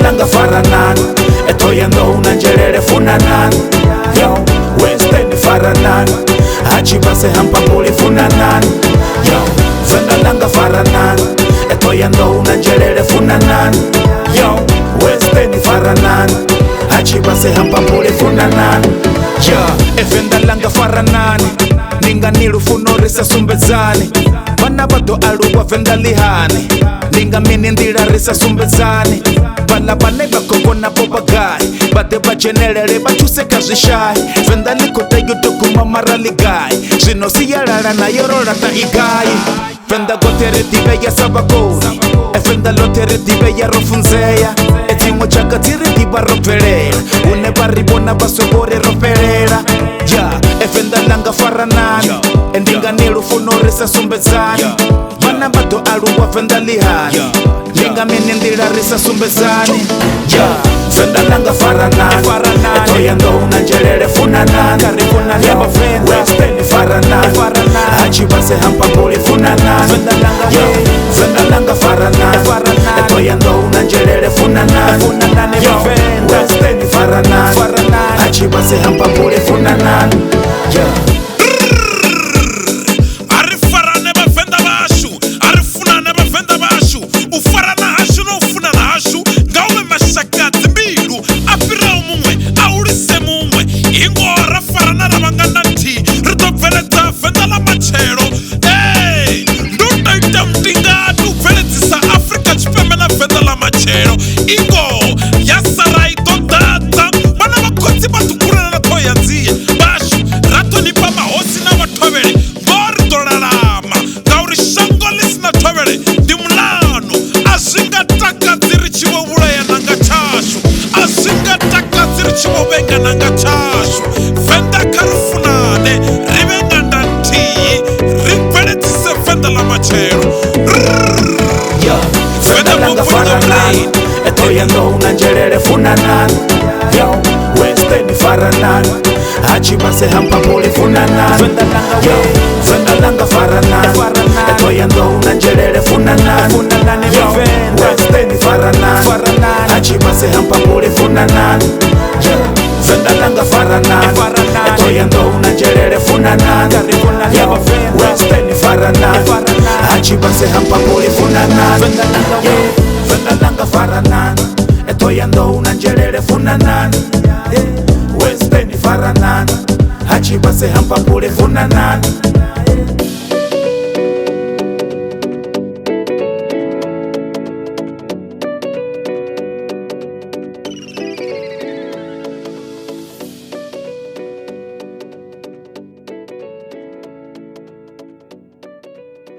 langa faranan etoyando unanjelele funanan yo westeni faranan achibase hampapuli funanan yo fenda langa faranan etoyando unanjelele funanan yo westeni faranan achibase hampapuli funanan yo efenda langa faranan ninga nilufuno risa sumbezani bana bato aluwa fenda lihane ninga mini ndila risa sumbezani bala bane bakobona bobagai bate bachenelele bachuseka zishai fenda likote yutokuma maraligai zino siyalala na yorola ta igai fenda gotere dibe ya sabakoni efenda lotere dibe ya rofunzeya etingo chaka tiri diba ropelela une baribona basobore ropelela ya efenda langa faranani endinga nilufuno risa sumbezani bana bato aluwa fenda lihani ninga mini ndila risa sumbezani ya fenda langa faranani etoyando unanjelele funanan yo westeni faranan achibase hampapuli funanan yo fenda langa faranan etoyando unanjelele funanan yo westeni faranan achibase hampapuli funanan yo chivovenga nanga chashu fenda karufunane rivenga ndantiyi ripeletise fenda la machero fenda langa faranan etoyando unanjelele funanan yo westeni faranan achibase hampapuli funanan yo fenda langa faranan etoyando unanjelele funanan yo westeni faranan achibase hampapuli funanan fenda langa faranan etoyando unanjelele funanan yo westeni faranan achibase hampapuli funanan fenda langa faranan etoyando unanjelele funanan westeni faranan achibase hampapuli funanan